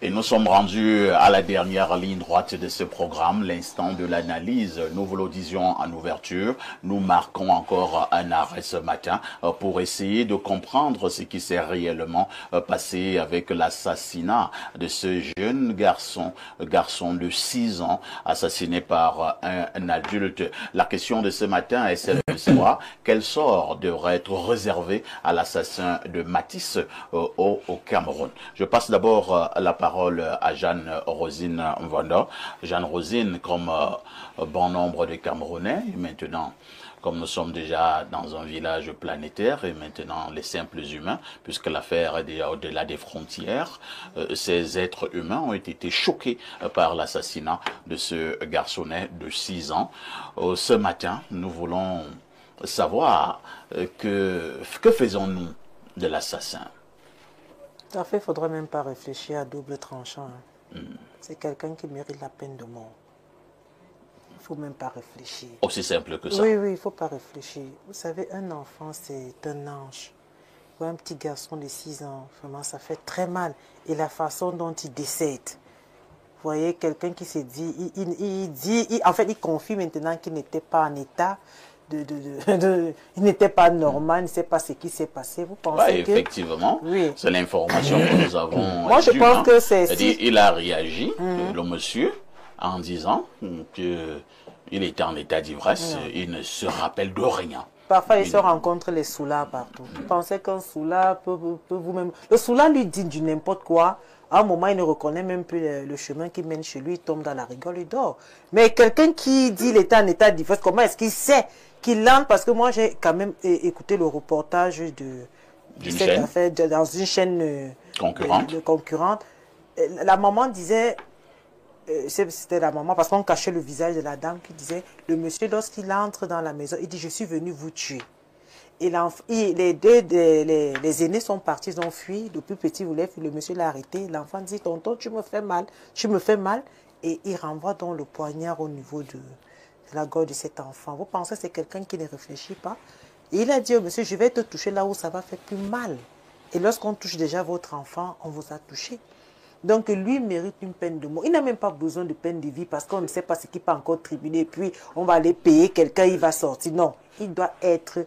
Et nous sommes rendus à la dernière ligne droite de ce programme, l'instant de l'analyse. Nous vous le disions en ouverture, nous marquons encore un arrêt ce matin pour essayer de comprendre ce qui s'est réellement passé avec l'assassinat de ce jeune garçon de 6 ans, assassiné par un adulte. La question de ce matin est celle de savoir quel sort devrait être réservé à l'assassin de Matisse au Cameroun. Je passe d'abord la parole à Jeanne-Rosine Mvanda. Jeanne-Rosine, comme bon nombre de Camerounais, et maintenant, comme nous sommes déjà dans un village planétaire, et maintenant les simples humains, puisque l'affaire est déjà au-delà des frontières, ces êtres humains ont été choqués par l'assassinat de ce garçonnet de 6 ans. Ce matin, nous voulons savoir que faisons-nous de l'assassin? En fait, il ne faudrait même pas réfléchir à double tranchant. C'est quelqu'un qui mérite la peine de mort. Il ne faut même pas réfléchir. Aussi simple que ça. Oui, il ne faut pas réfléchir. Vous savez, un enfant, c'est un ange. Ou un petit garçon de 6 ans, vraiment, ça fait très mal. Et la façon dont il décède. Vous voyez, quelqu'un qui s'est dit, en fait, il confie maintenant qu'il n'était pas en état. Il n'était pas normal, il ne sait pas ce qui s'est passé. Vous pensez que... Effectivement, oui. C'est l'information que nous avons. Moi, je pense que c'est... Il a réagi, le monsieur, en disant qu'il était en état d'ivresse, il ne se rappelle de rien. Parfois, il se rencontre les soulards partout. Vous pensez qu'un soulard peut vous-même... Le soulard lui dit du n'importe quoi. À un moment, il ne reconnaît même plus le chemin qui mène chez lui. Il tombe dans la rigole, il dort. Mais quelqu'un qui dit qu'il était en état d'ivresse, comment est-ce qu'il sait qu'il entre? Parce que moi, j'ai quand même écouté le reportage de cette affaire dans une chaîne concurrente. La maman disait... C'était la maman, parce qu'on cachait le visage de la dame qui disait, le monsieur, lorsqu'il entre dans la maison, il dit, je suis venu vous tuer. Et les aînés sont partis, ils ont fui. Le plus petit voulait fuir, le monsieur l'a arrêté. L'enfant dit, tonton, tu me fais mal. Et il renvoie donc le poignard au niveau de la gorge de cet enfant. Vous pensez que c'est quelqu'un qui ne réfléchit pas? Et il a dit au monsieur, je vais te toucher là où ça va faire plus mal. Et lorsqu'on touche déjà votre enfant, on vous a touché. Donc, lui mérite une peine de mort. Il n'a même pas besoin de peine de vie parce qu'on ne sait pas ce qui peut encore tribuner. Et puis, on va aller payer quelqu'un, il va sortir. Non, il doit être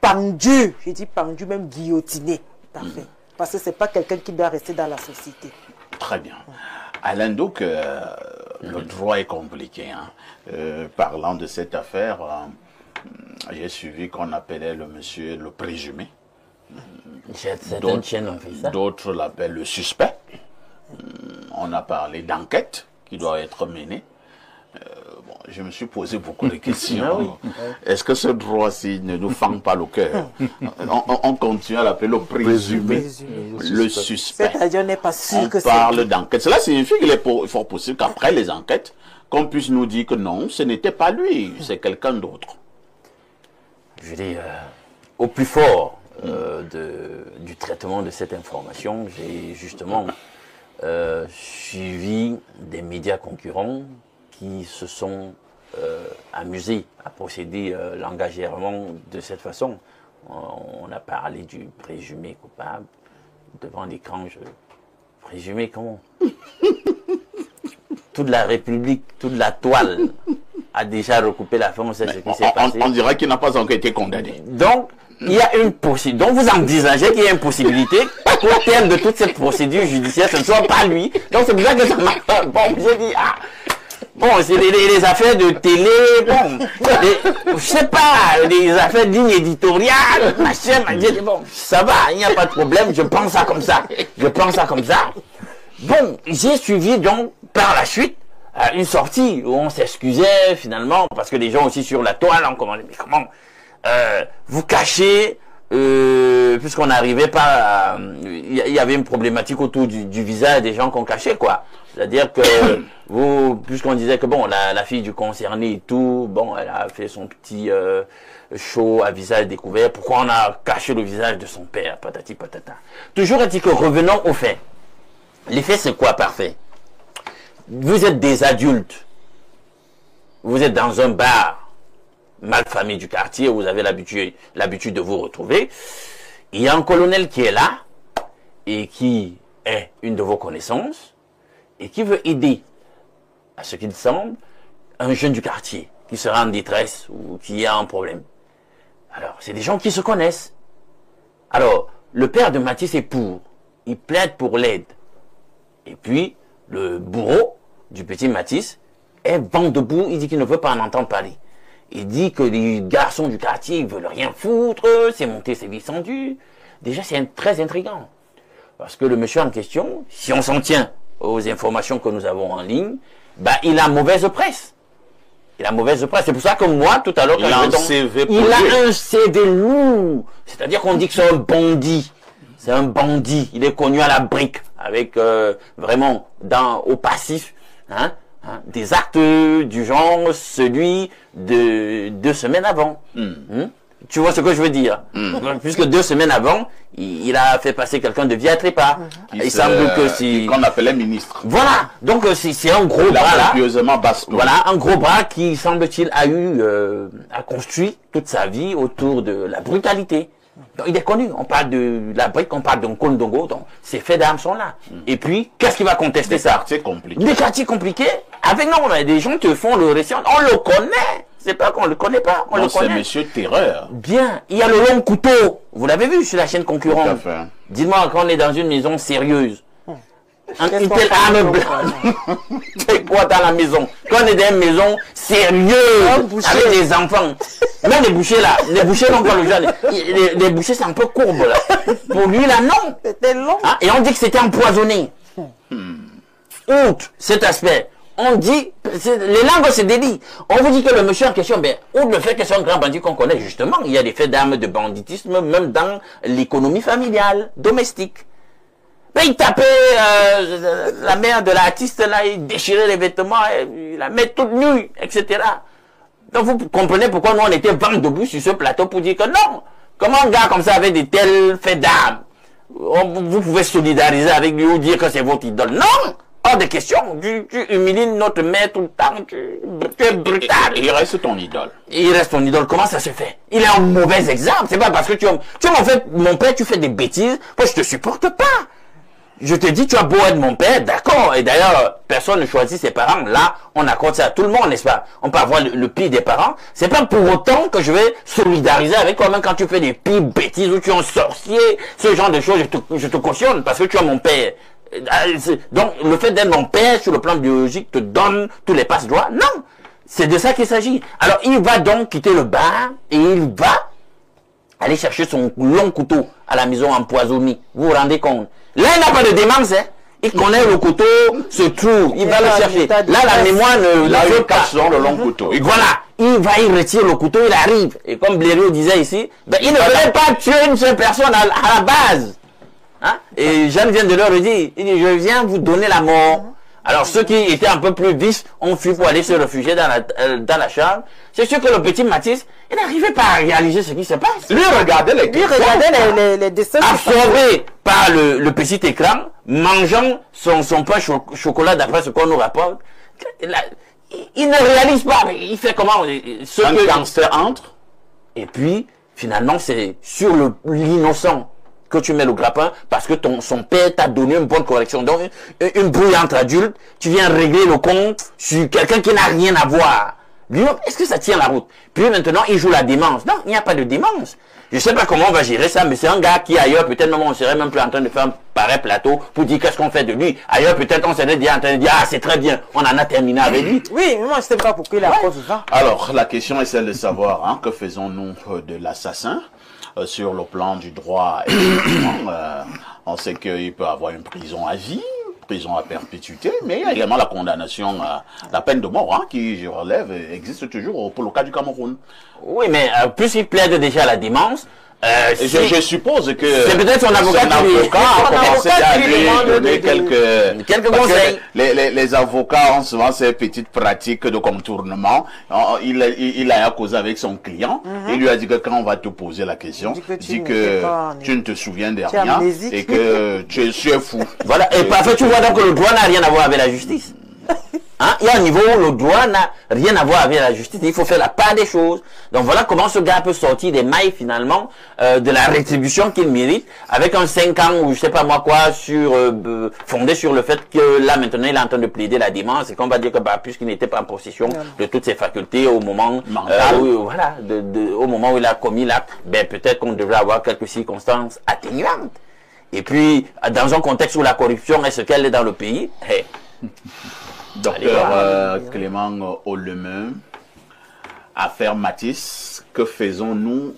pendu. Je dis pendu, même guillotiné. Parfait. Parce que ce n'est pas quelqu'un qui doit rester dans la société. Très bien. Alain, donc, le droit est compliqué. Hein. Parlant de cette affaire, j'ai suivi qu'on appelait le monsieur le présumé. D'autres l'appellent le suspect. On a parlé d'enquête qui doit être menée. Je me suis posé beaucoup de questions. Est-ce que ce droit-ci ne nous fend pas le cœur? On continue à l'appeler le présumé, le suspect. C'est-à-dire, on n'est pas sûr que c'est... On parle d'enquête. Cela signifie qu'il est fort possible qu'après les enquêtes, qu'on puisse nous dire que non, ce n'était pas lui, c'est quelqu'un d'autre. Je dis, au plus fort du traitement de cette information, j'ai justement... suivi des médias concurrents qui se sont amusés à procéder langagièrement de cette façon. On a parlé du présumé coupable devant l'écran. Présumé comment? Toute la République, toute la toile a déjà recoupé la fin, on sait ce qui s'est passé. On dirait qu'il n'a pas encore été condamné. Donc, il y a une possibilité. Donc, vous envisagez qu'il y a une possibilité qu'au terme de toute cette procédure judiciaire, ce ne soit pas lui. Donc, c'est pour ça que ça m'a... Bon, j'ai dit, bon, c'est les affaires de télé, bon, je sais pas, les affaires de ligne éditoriale, machin, bon, ça va, il n'y a pas de problème, je prends ça comme ça. Bon, j'ai suivi donc, par la suite, une sortie où on s'excusait finalement, parce que les gens aussi sur la toile ont commandé, mais comment vous cachez, puisqu'on n'arrivait pas, il y avait une problématique autour du visage des gens qu'on cachait, quoi. C'est-à-dire que vous, puisqu'on disait que bon, la fille du concerné et tout, bon, elle a fait son petit show à visage découvert, pourquoi on a caché le visage de son père, patati patata. Toujours est-il que revenons aux faits. Les faits, c'est quoi, parfait? Vous êtes des adultes, vous êtes dans un bar, malfamé du quartier, vous avez l'habitude de vous retrouver. Il y a un colonel qui est là et qui est une de vos connaissances. et qui veut aider, à ce qu'il semble, un jeune du quartier qui sera en détresse ou qui a un problème. Alors, c'est des gens qui se connaissent. Alors, le père de Mathis est pour. Il plaide pour l'aide. Et puis, le bourreau du petit Mathis est vent debout. Il dit qu'il ne veut pas en entendre parler. Il dit que les garçons du quartier ne veulent rien foutre. C'est monter, c'est descendu. Déjà, c'est très intriguant. Parce que le monsieur en question, si on s'en tient aux informations que nous avons en ligne, bah, il a mauvaise presse. Il a mauvaise presse. C'est pour ça que moi, tout à l'heure, il a un CV il a un CV lourd. C'est-à-dire qu'on dit que c'est un bandit. C'est un bandit. Il est connu à la brique, avec vraiment au passif, des actes du genre celui de 2 semaines avant. Tu vois ce que je veux dire? Puisque 2 semaines avant, il a fait passer quelqu'un de via trépas. Il semble que c'est... qu'on appelait ministre. Voilà. Donc c'est un gros bras là. Voilà, un gros bras qui, semble-t-il, a construit toute sa vie autour de la brutalité. Donc, il est connu. On parle de la brique, on parle d'un Kondongo. Donc ces faits d'armes sont là. Et puis, qu'est-ce qui va contester ça? Des quartiers compliqués. Des quartiers compliqués. Avec non, mais des gens te font le récit. On le connaît. C'est pas qu'on le connaît pas. On le connaît. C'est Monsieur Terreur. Bien. Il y a le long couteau. Vous l'avez vu sur la chaîne concurrente. Dites-moi, quand on est dans une maison sérieuse, une telle arme blanche, c'est quoi dans la maison? Quand on est dans une maison sérieuse, avec des enfants, même les bouchers là, les bouchers non, le jeune, les bouchers c'est un peu courbe là. Pour lui là, non. C'était long. Et on dit que c'était empoisonné. Outre cet aspect, on dit, les langues se délient. On vous dit que le monsieur en question, ben, outre le fait que c'est un grand bandit qu'on connaît, justement, il y a des faits d'armes de banditisme, même dans l'économie familiale, domestique. Ben, il tapait la mère de l'artiste, là, il déchirait les vêtements, il la met toute nue, etc. Donc vous comprenez pourquoi nous on était vent debout sur ce plateau pour dire que non, comment un gars comme ça avait de tels faits d'armes, vous pouvez solidariser avec lui ou dire que c'est votre idole. Non! Hors de question, tu humilies notre mère tout le temps, tu es brutal. Il reste ton idole. Il reste ton idole, comment ça se fait? Il est un mauvais exemple, c'est pas parce que tu m'en fait, mon père, tu fais des bêtises, moi je te supporte pas. Je te dis, tu as beau être mon père, d'accord, et d'ailleurs, personne ne choisit ses parents, là, on accorde ça à tout le monde, n'est-ce pas? On peut avoir le pire des parents, c'est pas pour autant que je vais solidariser avec toi, même quand tu fais des pires bêtises, ou tu es un sorcier, ce genre de choses, je te cautionne, parce que tu es mon père. Donc, le fait d'être mon père, sur le plan biologique, te donne tous les passe-droits, non! C'est de ça qu'il s'agit. Alors, il va donc quitter le bar, et il va aller chercher son long couteau à la maison empoisonné. Vous vous rendez compte? Là, il n'a pas de démence, hein. Il connaît le couteau, se trouve, il va le chercher. Là, la mémoire ne veut pas. Le long couteau. Et voilà, il va, il retire le couteau, il arrive. Et comme Blériot disait ici, ben, il ne voulait pas tuer une seule personne à la base. Hein? Et Jeanne vient de leur dire, il dit, je viens vous donner la mort. Alors ceux qui étaient un peu plus vifs ont fui pour aller se réfugier dans la chambre. C'est sûr que le petit Mathis, il n'arrivait pas à réaliser ce qui se passe. Lui regardait les dessins. Absorbé par le petit écran, mangeant son pain chocolat d'après ce qu'on nous rapporte. Il ne réalise pas. Mais il fait comment? Un gangster entre. Et puis, finalement, c'est sur l'innocent que tu mets le grappin parce que son père t'a donné une bonne correction. Donc, une brouille entre adultes, tu viens régler le compte sur quelqu'un qui n'a rien à voir. Lui-même, est-ce que ça tient la route? Puis maintenant, il joue la démence. Non, il n'y a pas de démence. Je ne sais pas comment on va gérer ça, mais c'est un gars qui ailleurs, peut-être même on serait même plus en train de faire un pareil plateau pour dire qu'est-ce qu'on fait de lui. Ailleurs, peut-être on serait déjà en train de dire, ah, c'est très bien, on en a terminé avec lui. Oui, mais moi je ne sais pas pourquoi il a encore vivant. Alors, la question est celle de savoir, hein, que faisons-nous de l'assassin? Sur le plan du droit, on sait qu'il peut avoir une prison à vie, prison à perpétuité, mais il y a également la condamnation, la peine de mort, hein, qui, je relève, existe toujours pour le cas du Cameroun. Oui, mais puisqu'il plaide déjà à la démence, je suppose que c'est peut-être son avocat a commencé à lui donner quelques conseils. Les avocats ont souvent ces petites pratiques de contournement. Il a causé avec son client. Il lui a dit que quand on va te poser la question, dis que tu ne te souviens de rien et que tu es fou. Voilà. Et parfois tu vois donc que le droit n'a rien à voir avec la justice. Hein? Il y a un niveau où le droit n'a rien à voir avec la justice. Il faut faire la part des choses. Donc voilà comment ce gars peut sortir des mailles finalement de la rétribution qu'il mérite avec un 5 ans ou je sais pas moi quoi fondé sur le fait que là maintenant il est en train de plaider la démence et qu'on va dire que puisqu'il n'était pas en possession de toutes ses facultés au moment au moment où il a commis l'acte, peut-être qu'on devrait avoir quelques circonstances atténuantes. Et puis dans un contexte où la corruption est ce qu'elle est dans le pays, Docteur Clément Oleme, affaire Matisse, que faisons-nous,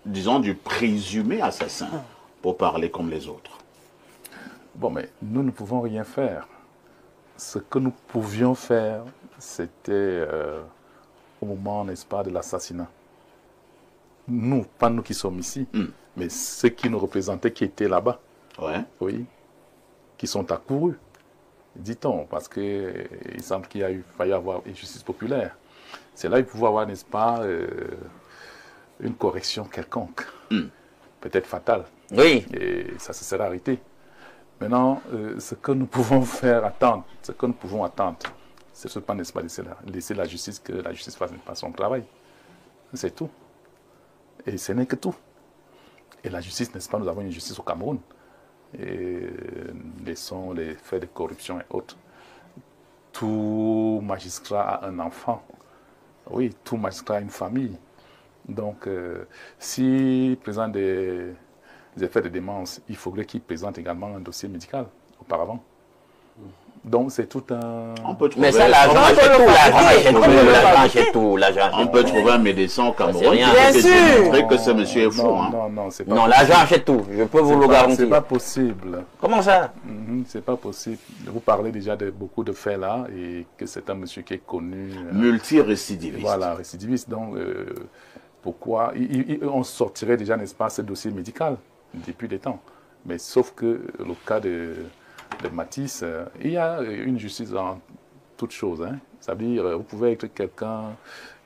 disons, du présumé assassin, pour parler comme les autres? Bon, mais nous ne pouvons rien faire. Ce que nous pouvions faire, c'était au moment, n'est-ce pas, de l'assassinat. Nous, pas nous qui sommes ici, mais ceux qui nous représentaient, qui étaient là-bas, oui, qui sont accourus. Dit-on, parce qu'il semble qu'il a failli avoir une justice populaire. C'est là qu'il pouvait avoir, n'est-ce pas, une correction quelconque, peut-être fatale. Oui. Et ça se serait arrêté. Maintenant, ce que nous pouvons faire attendre, ce que nous pouvons attendre, c'est ce pas, n'est-ce pas, laisser la justice, que la justice fasse son travail. C'est tout. Et ce n'est que tout. Et la justice, n'est-ce pas, nous avons une justice au Cameroun. Et laissons les faits de corruption et autres. Tout magistrat a un enfant. Oui, tout magistrat a une famille. Donc, si présente des effets de démence, il faudrait qu'il présente également un dossier médical auparavant. Donc, c'est tout un... Mais ça, l'argent achète tout. On peut trouver un médecin au Cameroun. Bien sûr. Que ce monsieur est fou. Non, c'est pas non, l'argent achète tout. Je peux vous le garantir. C'est pas possible. Comment ça? C'est pas possible. Vous parlez déjà de beaucoup de faits là et que c'est un monsieur qui est connu. Multirécidiviste. Voilà, récidiviste. Donc, pourquoi on sortirait déjà, n'est-ce pas, ce dossier médical depuis des temps. Mais sauf que le cas de Matisse, il y a une justice dans toute chose. Hein. Ça veut dire, vous pouvez être quelqu'un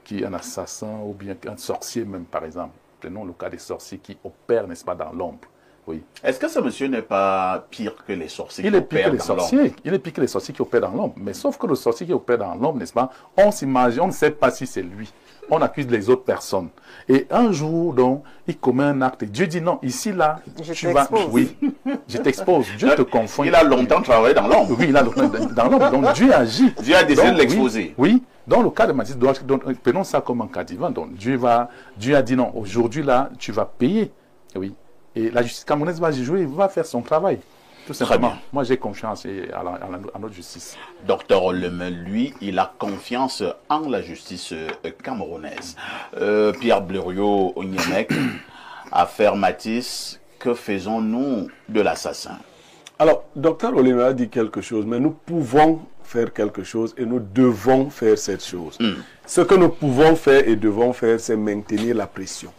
qui est un assassin ou bien un sorcier même, par exemple. Prenons le cas des sorciers qui opèrent, n'est-ce pas, dans l'ombre. Oui. Est-ce que ce monsieur n'est pas pire que les sorciers qui opèrent dans l'ombre? Il est pire que les sorciers qui opèrent dans l'ombre. Mais sauf que le sorcier qui opère dans l'ombre, n'est-ce pas, on s'imagine, on ne sait pas si c'est lui. On accuse les autres personnes. Et un jour, donc, il commet un acte. Et Dieu dit non, ici, là, tu vas... Oui, je t'expose. Dieu te confond. Il a longtemps travaillé dans l'ombre. Oui, il a longtemps dans l'ombre. Donc, Dieu agit. Dieu a décidé de l'exposer. Oui. Dans le cas de Matisse, prenons ça comme un cas divin. Donc, Dieu a dit non, aujourd'hui, là, tu vas payer. Oui. Et la justice camerounaise va jouer, va faire son travail. Tout simplement. Moi, j'ai confiance à notre justice. Docteur Oleme, lui, il a confiance en la justice camerounaise. Pierre Blériot Onyemec, affaire Matisse, que faisons-nous de l'assassin? Alors, docteur Oleme a dit quelque chose, mais nous pouvons faire quelque chose et nous devons faire cette chose. Ce que nous pouvons faire et devons faire, c'est maintenir la pression.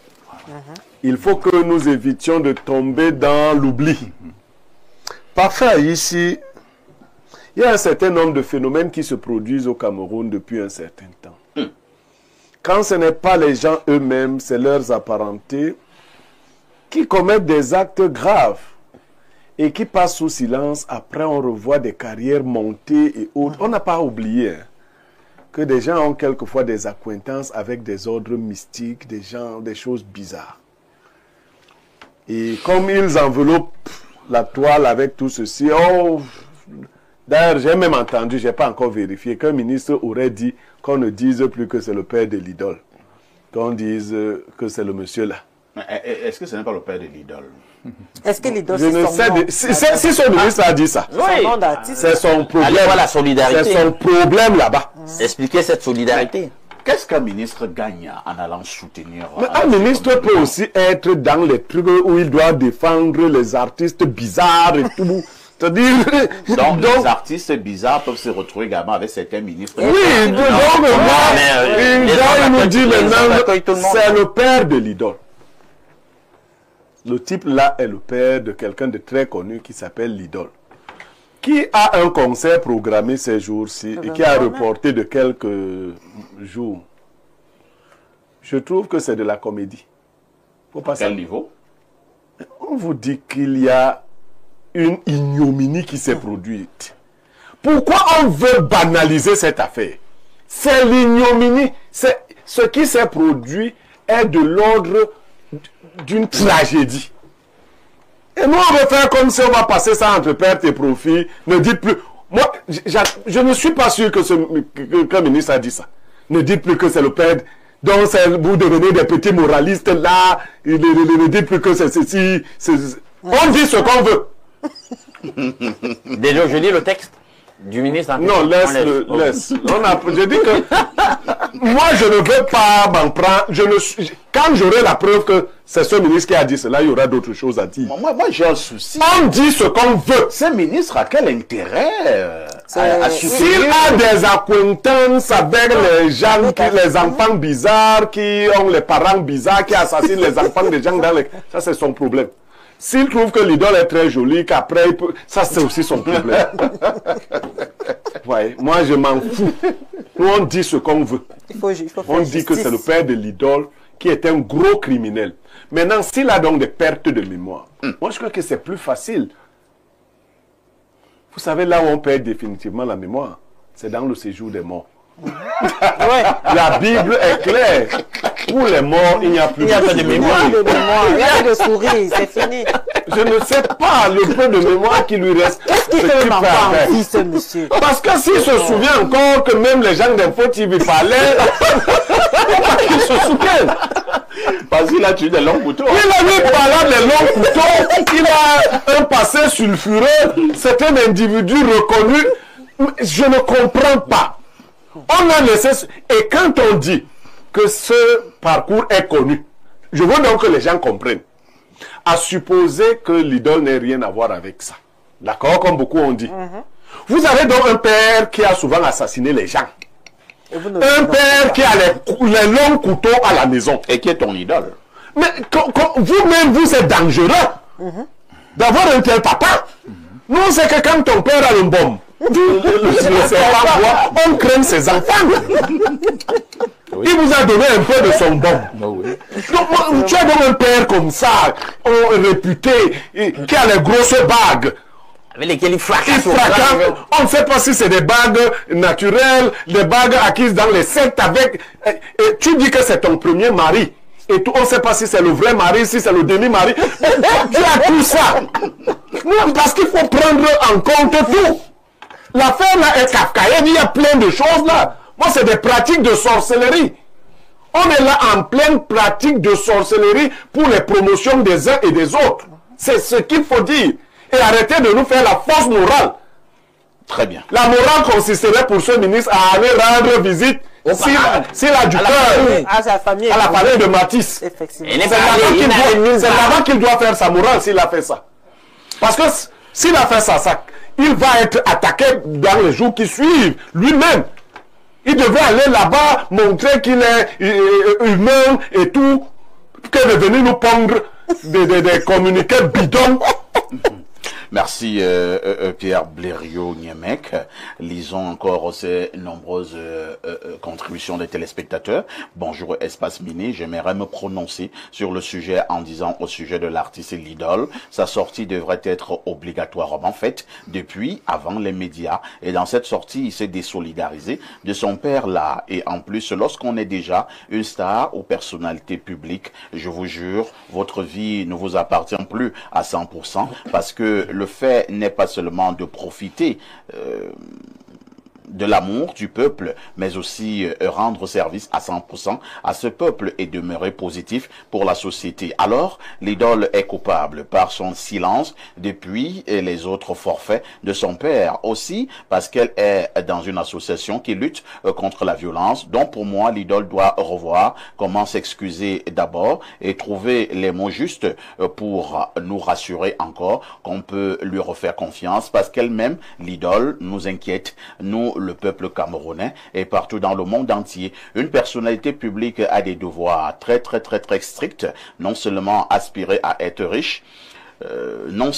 Il faut que nous évitions de tomber dans l'oubli. Parfait, ici, il y a un certain nombre de phénomènes qui se produisent au Cameroun depuis un certain temps. Quand ce n'est pas les gens eux-mêmes, c'est leurs apparentés qui commettent des actes graves et qui passent sous silence. Après, on revoit des carrières montées et autres. On n'a pas oublié que des gens ont quelquefois des accointances avec des ordres mystiques, des choses bizarres. Et comme ils enveloppent la toile avec tout ceci, d'ailleurs j'ai même entendu, je n'ai pas encore vérifié, qu'un ministre aurait dit qu'on ne dise plus que c'est le père de l'idole, qu'on dise que c'est le monsieur là. Est-ce que ce n'est pas le père de l'idole? Est-ce que l'idole c'est son nom? Si son ministre a dit ça, c'est son problème. Allez voir la solidarité. C'est son problème là-bas. Expliquez cette solidarité. Qu'est-ce qu'un ministre gagne en allant soutenir? Mais un ministre peut aussi être dans les trucs où il doit défendre les artistes bizarres et tout. C'est-à-dire... Donc, les artistes bizarres peuvent se retrouver également avec certains ministres. Oui, donc il nous dit maintenant, c'est le père de l'idole. Le type là est le père de quelqu'un de très connu qui s'appelle l'idole. Qui a un concert programmé ces jours-ci et qui a reporté de quelques jours. Je trouve que c'est de la comédie. À quel niveau? On vous dit qu'il y a une ignominie qui s'est produite. Pourquoi on veut banaliser cette affaire? C'est l'ignominie. Ce qui s'est produit est de l'ordre d'une tragédie. Et nous, on veut faire comme si on va passer ça entre pertes et profits. Ne dites plus. Moi, je ne suis pas sûr que qu'un ministre a dit ça. Ne dites plus que c'est le père. Donc, vous devenez des petits moralistes là. Ne dites plus que c'est ceci. On dit ce qu'on veut. Déjà, je lis le texte du ministre. Non, laisse. Je dis que moi, je ne veux pas m'en prendre. Quand j'aurai la preuve que c'est ce ministre qui a dit cela, il y aura d'autres choses à dire. Moi j'ai un souci. On dit ce qu'on veut. Ce ministre a quel intérêt à S'il a des acquaintances avec les gens, les enfants bizarres, qui ont les parents bizarres, qui assassinent les enfants des gens dans les... Ça, c'est son problème. S'il trouve que l'idole est très jolie, qu'après, il peut... ça, c'est aussi son problème. Ouais, moi, je m'en fous. Nous, on dit ce qu'on veut. On dit que c'est le père de l'idole qui est un gros criminel. Maintenant, s'il a donc des pertes de mémoire, moi, je crois que c'est plus facile. Vous savez, là où on perd définitivement la mémoire, c'est dans le séjour des morts. Ouais. La Bible est claire. Pour les morts, il n'y a plus de mémoire. Il y a de sourire, c'est fini. Je ne sais pas le peu de mémoire qui lui reste. Qu'est-ce qu'il fait le enfant ici, ce monsieur? Parce que s'il se souvient encore que même les gens d'Info TV parlaient, il se souvient. Parce qu'il a tué des longs couteaux. Il a vu parler des longs couteaux. Il a un passé sulfureux. C'est un individu reconnu. Je ne comprends pas. On a laissé... Et quand on dit que ce parcours est connu, je veux donc que les gens comprennent. À supposer que l'idole n'ait rien à voir avec ça. D'accord? Comme beaucoup ont dit. Vous avez donc un père qui a souvent assassiné les gens. Un père qui a les longs couteaux à la maison. Et qui est ton idole. Mais vous-même, vous êtes dangereux d'avoir un tel papa. Nous, c'est que quand ton père a une bombe, on craint ses enfants. Il vous a donné un peu de son bombe. Donc, tu as donc un père comme ça, réputé, qui a les grosses bagues. Avec lesquels il fracasse. fracasse. On ne sait pas si c'est des bagues naturelles, des bagues acquises dans les sectes avec... Et tu dis que c'est ton premier mari. Et tout, on ne sait pas si c'est le vrai mari, si c'est le demi-mari. Tu as tout ça. Non, parce qu'il faut prendre en compte tout. L'affaire là est kafkaïenne, il y a plein de choses là. Moi, c'est des pratiques de sorcellerie. On est là en pleine pratique de sorcellerie pour les promotions des uns et des autres. C'est ce qu'il faut dire. Et arrêtez de nous faire la fausse morale. Très bien. La morale consisterait pour ce ministre à aller rendre visite s'il a du cœur À sa famille. à la famille de Matisse. Effectivement. C'est là-bas qu'il doit faire sa morale s'il a fait ça. Parce que s'il a fait ça, il va être attaqué dans les jours qui suivent, lui-même. Il devait aller là-bas, montrer qu'il est humain et tout, que de venir nous pondre des communiqués bidons. Merci Pierre Blériot-Niemek. Lisons encore ces nombreuses contributions des téléspectateurs. Bonjour Espace Mini, j'aimerais me prononcer sur le sujet en disant au sujet de l'artiste et l'idole. Sa sortie devrait être obligatoirement faite depuis avant les médias. Et dans cette sortie, il s'est désolidarisé de son père là. Et en plus, lorsqu'on est déjà une star ou personnalité publique, je vous jure, votre vie ne vous appartient plus à 100% parce que le fait n'est pas seulement de profiter de l'amour du peuple, mais aussi rendre service à 100% à ce peuple et demeurer positif pour la société. Alors, l'idole est coupable par son silence depuis les autres forfaits de son père. Aussi, parce qu'elle est dans une association qui lutte contre la violence. Donc, pour moi, l'idole doit revoir comment s'excuser d'abord et trouver les mots justes pour nous rassurer encore qu'on peut lui refaire confiance parce qu'elle-même, l'idole, nous inquiète. Nous, le peuple camerounais et partout dans le monde entier. Une personnalité publique a des devoirs très stricts, non seulement aspirer à être riche, non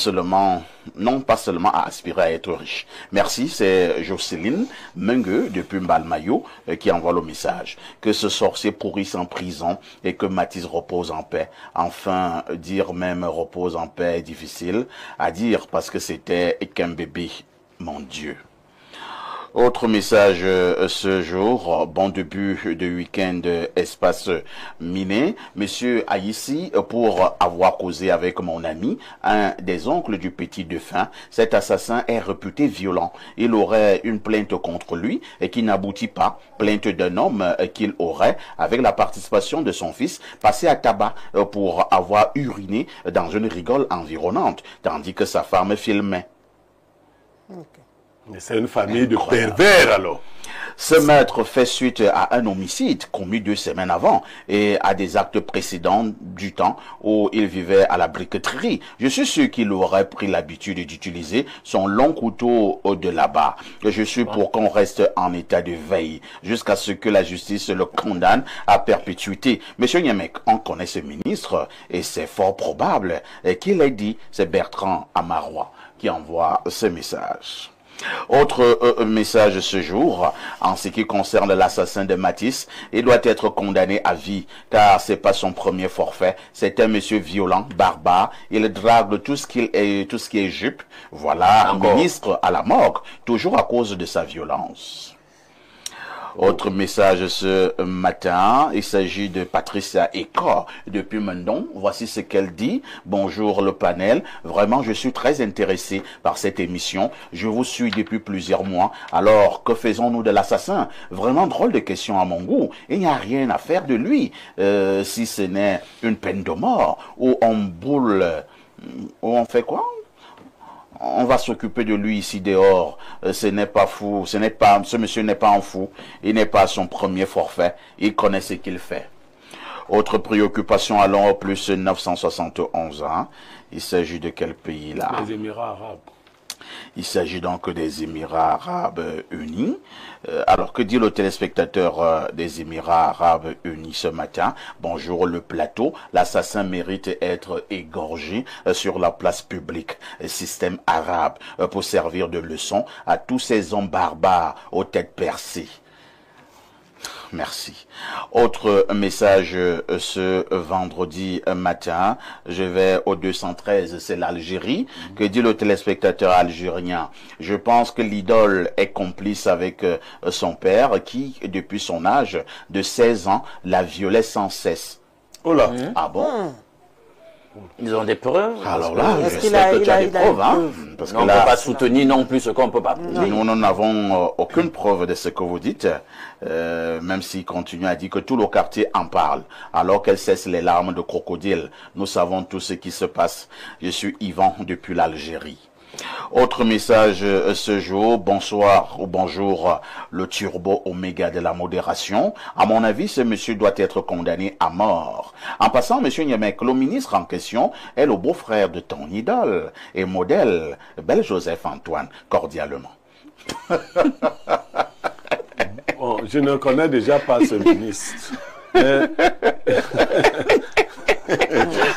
pas seulement à aspirer à être riche. Merci, c'est Jocelyne Mengue depuis Mbalmayo qui envoie le message. Que ce sorcier pourrisse en prison et que Matisse repose en paix. Enfin, dire même repose en paix est difficile à dire parce que c'était qu'un bébé, mon Dieu. Autre message ce jour, bon début de week-end espace miné. Monsieur Aïssi, pour avoir causé avec mon ami, un des oncles du petit défunt, cet assassin est réputé violent. Il aurait une plainte contre lui et qui n'aboutit pas. Plainte d'un homme qu'il aurait, avec la participation de son fils, passé à tabac pour avoir uriné dans une rigole environnante, tandis que sa femme filmait. Mais c'est une famille de pervers alors. Ce meurtre fait suite à un homicide commis 2 semaines avant et à des actes précédents du temps où il vivait à la briqueterie. Je suis sûr qu'il aurait pris l'habitude d'utiliser son long couteau de là-bas. Je suis pour qu'on reste en état de veille jusqu'à ce que la justice le condamne à perpétuité. Monsieur Niemek, on connaît ce ministre et c'est fort probable qu'il ait dit, c'est Bertrand Amarois qui envoie ce message. Autre message ce jour, en ce qui concerne l'assassin de Matisse, il doit être condamné à vie, car c'est pas son premier forfait. C'est un monsieur violent, barbare. Il drague tout ce qui est jupe. Voilà, un ministre à la morgue, toujours à cause de sa violence. Autre message ce matin, il s'agit de Patricia Ecor depuis Mendon. Voici ce qu'elle dit. Bonjour le panel. Vraiment, je suis très intéressé par cette émission. Je vous suis depuis plusieurs mois. Alors, que faisons-nous de l'assassin? Vraiment drôle de question à mon goût. Il n'y a rien à faire de lui, si ce n'est une peine de mort, où on boule, où on fait quoi? On va s'occuper de lui ici dehors. Ce n'est pas fou. Ce monsieur n'est pas un fou. Il n'est pas à son premier forfait. Il connaît ce qu'il fait. Autre préoccupation, allons au plus 971 ans. Il s'agit de quel pays là? Les Émirats arabes. Il s'agit donc des Émirats arabes unis. Alors, que dit le téléspectateur des Émirats arabes unis ce matin? Bonjour le plateau. L'assassin mérite être égorgé sur la place publique. Système arabe pour servir de leçon à tous ces hommes barbares aux têtes percées. Merci. Autre message ce vendredi matin, je vais au 213, c'est l'Algérie. Que dit le téléspectateur algérien? Je pense que l'idole est complice avec son père qui, depuis son âge de 16 ans, la violait sans cesse. Oh là. Ah bon? Ils ont des preuves. Alors là, j'espère que tu as des preuves, hein? Parce que On ne là, peut pas soutenir non plus ce qu'on ne peut pas prouver. nous n'avons aucune preuve de ce que vous dites, même s'il continue à dire que tout le quartier en parle, alors qu'elle cesse les larmes de crocodile. Nous savons tout ce qui se passe. Je suis Yvan depuis l'Algérie. Autre message ce jour, bonsoir ou bonjour, le turbo oméga de la modération. À mon avis, ce monsieur doit être condamné à mort. En passant, monsieur Niemek, le ministre en question est le beau-frère de ton idole et modèle, bel Joseph Antoine, cordialement. Bon, je ne connais déjà pas ce ministre.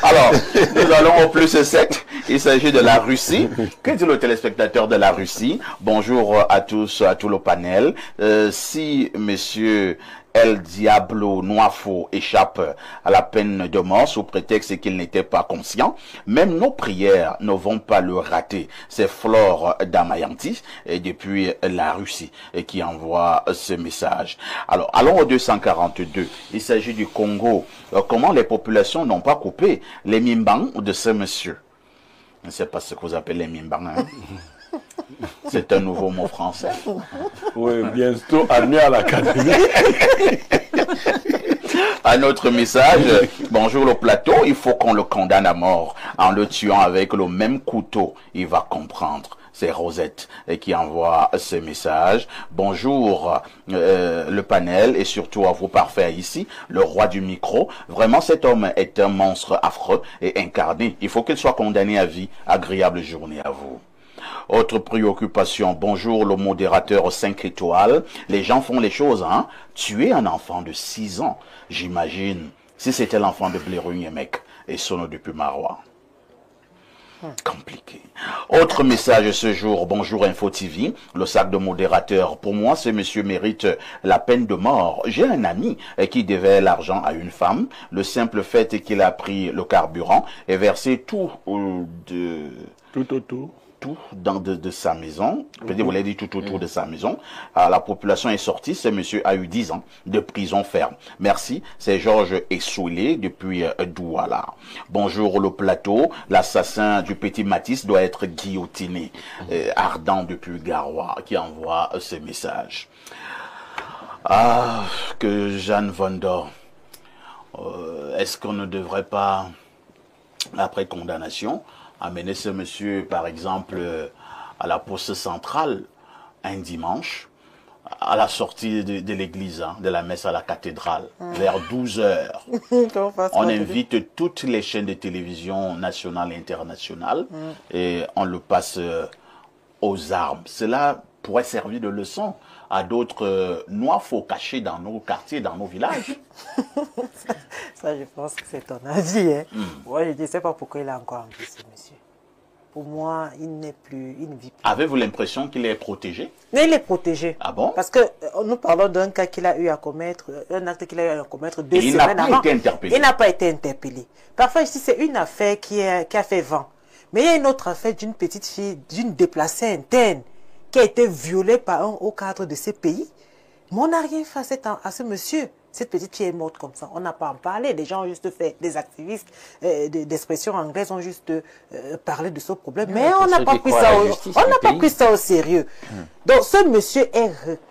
Alors, nous allons au plus 7. Il s'agit de la Russie. Que dit le téléspectateur de la Russie? Bonjour à tous, à tout le panel. Si monsieur El Diablo Noifo échappe à la peine de mort sous prétexte qu'il n'était pas conscient, même nos prières ne vont pas le rater. C'est Flore Damayanti et depuis la Russie qui envoie ce message. Alors, allons au 242. Il s'agit du Congo. Comment les populations n'ont pas coupé les mimbans de ce monsieur? Je ne sais pas ce que vous appelez les mimbans. Hein? C'est un nouveau mot français. Oui, bientôt admis à l'académie. Un autre message, bonjour le plateau, il faut qu'on le condamne à mort en le tuant avec le même couteau. Il va comprendre. C'est Rosette qui envoie ce message. Bonjour le panel et surtout à vous parfaits ici, le roi du micro. Vraiment, cet homme est un monstre affreux et incarné. Il faut qu'il soit condamné à vie. Agréable journée à vous. Autre préoccupation, bonjour le modérateur 5 étoiles. Les gens font les choses, hein. Tuer un enfant de 6 ans, j'imagine, si c'était l'enfant de Blaireau Niemek et Sono depuis Marois. Compliqué. Autre message ce jour, bonjour Info TV, le sac de modérateur. Pour moi, ce monsieur mérite la peine de mort. J'ai un ami qui devait l'argent à une femme. Le simple fait qu'il a pris le carburant et versé tout tout de sa maison. Peut-être vous l'avez dit tout autour de sa maison. La population est sortie. Ce monsieur a eu 10 ans de prison ferme. Merci. C'est Georges Essoulé depuis Douala. Bonjour le plateau. L'assassin du petit Matisse doit être guillotiné. Ardent depuis Garoua qui envoie ce message. Ah, que Jeanne Vondor. Est-ce qu'on ne devrait pas, après condamnation, amener ce monsieur, par exemple, à la poste centrale un dimanche, à la sortie de l'église, hein, de la messe à la cathédrale, vers 12 heures. On invite toutes les chaînes de télévision nationales et internationales et on le passe aux armes. Cela pourrait servir de leçon à d'autres noirs faux cachés dans nos quartiers, dans nos villages. Ça, je pense que c'est ton avis. Hein. Moi, je ne sais pas pourquoi il a encore envie, ce monsieur. Pour moi, il ne vit plus. Avez-vous l'impression qu'il est protégé? Mais il est protégé. Ah bon? Parce que nous parlons d'un cas qu'il a eu à commettre, un acte qu'il a eu à commettre 2 semaines avant. Il n'a pas été interpellé. Il n'a pas été interpellé. Parfois, ici, c'est une affaire qui a fait vent. Mais il y a une autre affaire d'une petite fille, d'une déplacée interne, qui a été violée par un haut cadre de ces pays. Mais on n'a rien fait à ce monsieur. Cette petite fille est morte comme ça. On n'a pas en parlé. Les gens ont juste fait, des activistes d'expression anglaise ont juste parlé de ce problème. Mais on n'a pas pris ça au sérieux. Donc ce monsieur,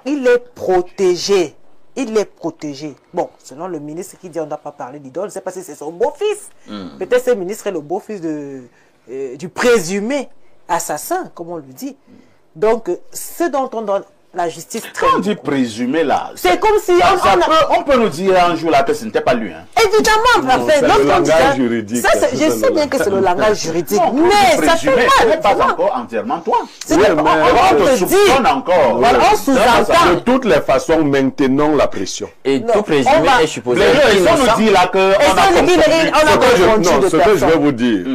il est protégé. Il est protégé. Bon, selon le ministre qui dit on ne doit pas parler d'idole, je ne sais pas si c'est son beau-fils. Peut-être ce ministre est le beau-fils du présumé assassin, comme on le dit. Donc, ce dont on donne la justice... Quand on dit présumé là, c'est comme si... On peut nous dire un jour là que ce n'était pas lui. Hein. Évidemment, c'est le langage juridique. Ça, je sais bien que c'est le langage juridique, non, mais ça fait mal. Ce n'est pas encore entièrement toi. On te dit, encore. On sous-entend. De toutes les façons, maintenons la pression. Et tout présumé est supposé. Les gens nous disent là qu'on a Ce que je vais vous dire,